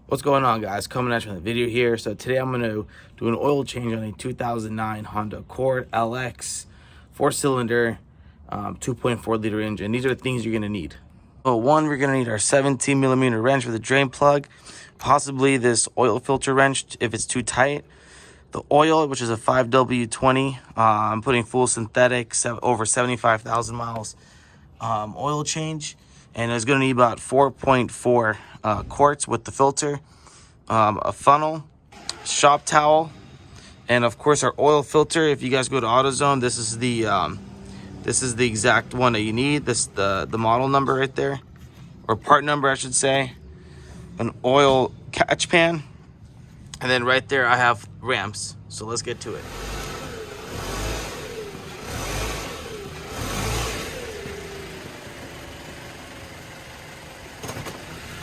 What's going on, guys? Coming at you with a video here. So today I'm going to do an oil change on a 2009 Honda Accord LX 4-cylinder 2.4 liter engine. These are the things you're going to need. So one, we're going to need our 17 millimeter wrench for the drain plug, possibly this oil filter wrench if it's too tight. The oil, which is a 5W-20, I'm putting full synthetic, over 75,000 miles oil change. And it's going to need about 4.4 quarts with the filter, a funnel, shop towel, and of course our oil filter. If you guys go to AutoZone, this is the exact one that you need. This the model number right there, or part number I should say. An oil catch pan, and then right there I have ramps. So let's get to it.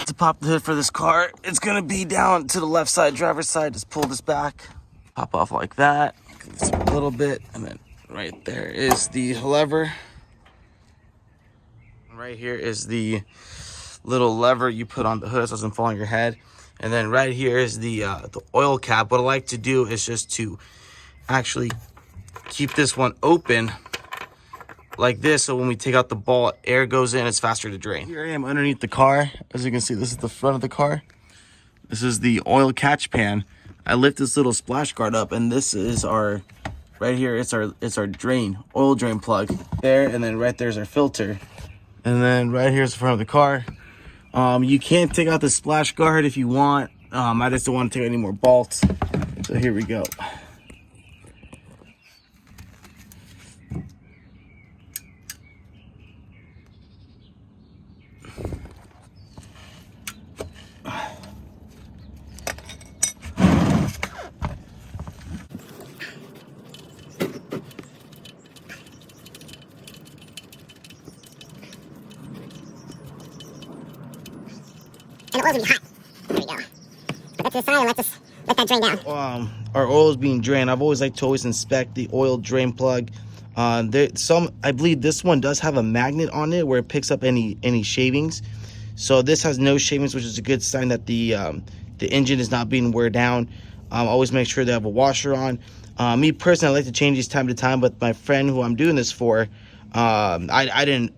To pop the hood for this car, it's gonna be down to the left side, driver's side. Just pull this back, pop off like that, just a little bit, and then right there is the lever. Right here is the little lever you put on the hood so it doesn't fall on your head. And then right here is the oil cap. What I like to do is just to actually keep this one open like this, so when we take out the ball, air goes in, it's faster to drain. Here I am underneath the car. As you can see, this is the front of the car. This is the oil catch pan. I lift this little splash guard up, and this is our, right here, it's our drain, oil drain plug there, and then right there's our filter. And then right here's the front of the car. You can take out the splash guard if you want. I just don't want to take any more bolts. So here we go. And the oil's gonna be hot. There we go. Put that to the side and let that drain down. Our oil is being drained. I've always liked to inspect the oil drain plug. I believe this one does have a magnet on it where it picks up any shavings. So this has no shavings, which is a good sign that the engine is not being wear down. Always make sure they have a washer on. Me personally, I like to change these time to time, but my friend who I'm doing this for, I didn't,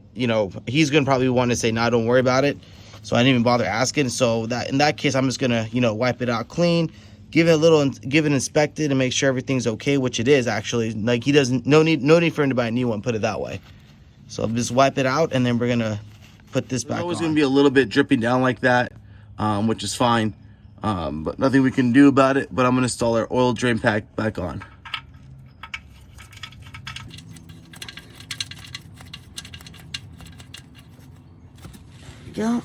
he's gonna probably want to say, "No, don't worry about it." So I didn't even bother asking. So that in that case, I'm just gonna, wipe it out clean, give it inspected, and make sure everything's okay, which it is actually. Like he doesn't, no need for him to buy a new one. Put it that way. So just wipe it out, and then we're gonna put this back on. There's always gonna be a little bit dripping down like that, which is fine, but nothing we can do about it. But I'm gonna install our oil drain pack back on. There we go.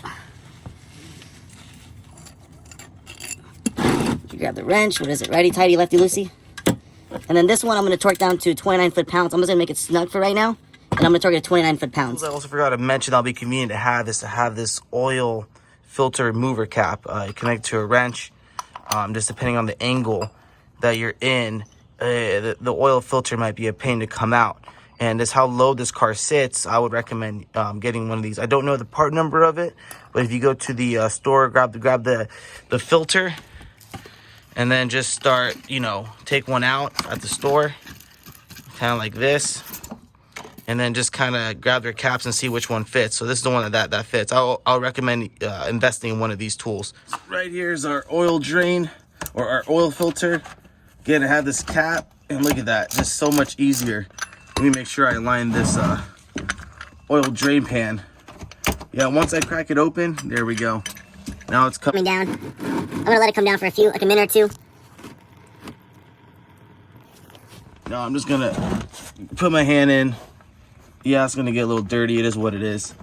You grab the wrench. What is it? Righty tighty, lefty loosey. And then this one I'm going to torque down to 29 foot-pounds. I'm just going to make it snug for right now. And I'm going to torque it to 29 foot-pounds. I also forgot to mention, that'll be convenient to have this oil filter remover cap. You connect to a wrench. Just depending on the angle that you're in, the oil filter might be a pain to come out. And this how low this car sits, I would recommend getting one of these. I don't know the part number of it, but if you go to the store, grab the filter, and then just start, take one out at the store, kind of like this, and then just kind of grab their caps and see which one fits. So this is the one that fits. I'll recommend investing in one of these tools. Right here is our oil drain, or our oil filter. Again, I have this cap, and look at that, just so much easier. Let me make sure I line this oil drain pan. Yeah, once I crack it open, there we go. Now it's coming down. I'm gonna let it come down for like a minute or two. Now I'm just gonna put my hand in. Yeah, it's gonna get a little dirty. It is what it is.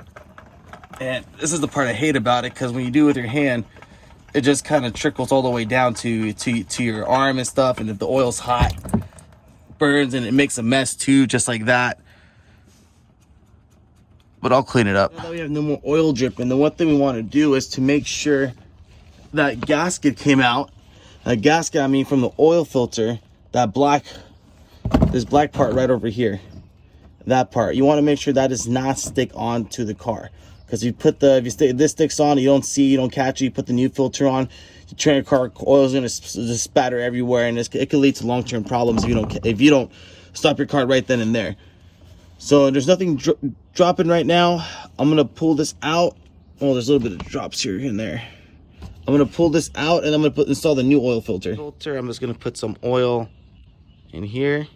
And this is the part I hate about it, because when you do it with your hand, it just kind of trickles all the way down to your arm and stuff. And if the oil's hot, burns, and it makes a mess too, just like that. But I'll clean it up. Now that we have no more oil dripping, the one thing we want to do is to make sure that gasket came out. That gasket, I mean, from the oil filter, this black part right over here, that part. You want to make sure that does not stick onto the car, because if this sticks on, you don't catch it. You put the new filter on, the trainer car oil is gonna just spatter everywhere, and it could lead to long-term problems if you don't stop your car right then and there. So there's nothing dropping right now. I'm gonna pull this out. Oh, there's a little bit of drops here and there. I'm gonna pull this out, and I'm gonna install the new oil filter. I'm just gonna put some oil in here.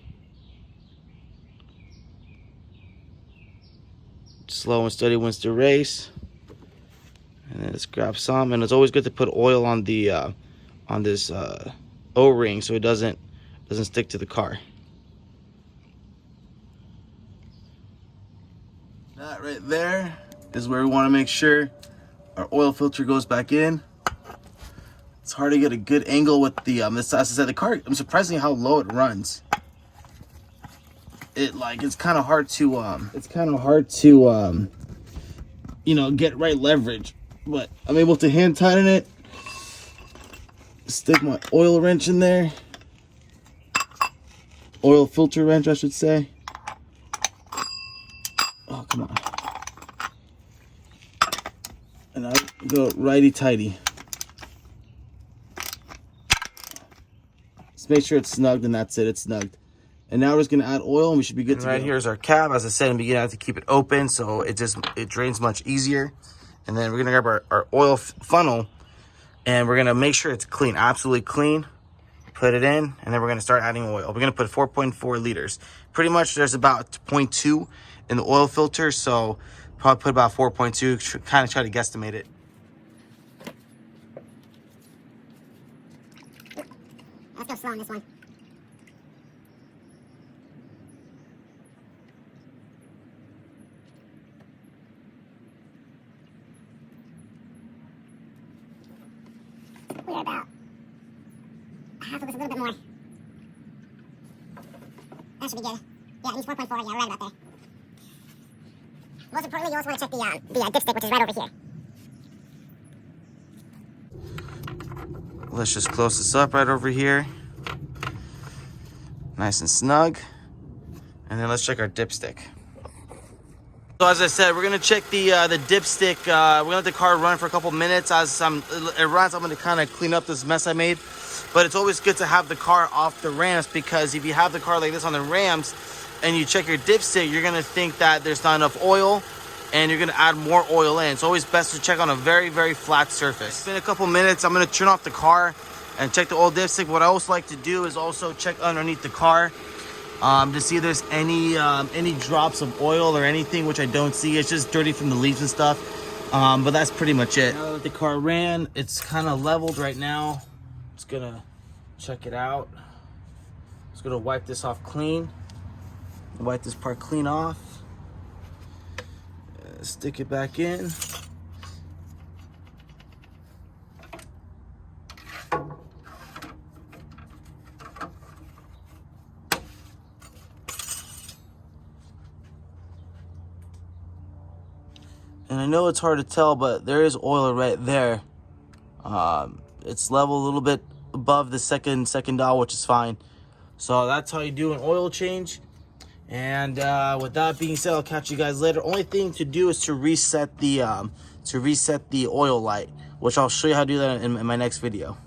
Slow and steady wins the race. And then let's grab some. And it's always good to put oil on the on this O-ring so it doesn't stick to the car. That right there is where we want to make sure our oil filter goes back in. It's hard to get a good angle with the as I said, the car. I'm surprising how low it runs. It's kind of hard to get right leverage, but I'm able to hand tighten it, stick my oil wrench in there, oil filter wrench I should say. Oh, come on. And I go righty-tighty. Just make sure it's snugged, and that's it, it's snugged. And now we're just gonna add oil, and we should be good to go. Right here is our cap. As I said in the beginning, I have to keep it open so it drains much easier. And then we're gonna grab our oil funnel, and we're gonna make sure it's clean, absolutely clean. Put it in, and then we're gonna start adding oil. We're gonna put 4.4 liters. Pretty much there's about 0.2 in the oil filter, so probably put about 4.2, kind of try to guesstimate it. Let's go slow on this one. We're about half of this, a little bit more. That should be good. Yeah, it needs 4.4. Yeah, we're right about there. Most importantly, you also want to check the dipstick, which is right over here. Let's just close this up right over here. Nice and snug. And then let's check our dipstick. So as I said, we're gonna check the dipstick. We're gonna let the car run for a couple minutes. As it runs, I'm gonna kind of clean up this mess I made. But it's always good to have the car off the ramps, because if you have the car like this on the ramps and you check your dipstick, you're gonna think that there's not enough oil, and you're gonna add more oil in. It's always best to check on a very, very flat surface. It's been a couple minutes. I'm gonna turn off the car and check the oil dipstick. What I also like to do is also check underneath the car to see if there's any drops of oil or anything, which I don't see. It's just dirty from the leaves and stuff. But that's pretty much it. Now that the car ran, it's kind of leveled right now. Just gonna check it out. Just gonna wipe this off clean. Wipe this part clean off. Stick it back in. And I know it's hard to tell, but there is oil right there. It's level a little bit above the second dial, which is fine. So that's how you do an oil change. And with that being said, I'll catch you guys later. Only thing to do is to reset the oil light, which I'll show you how to do that in my next video.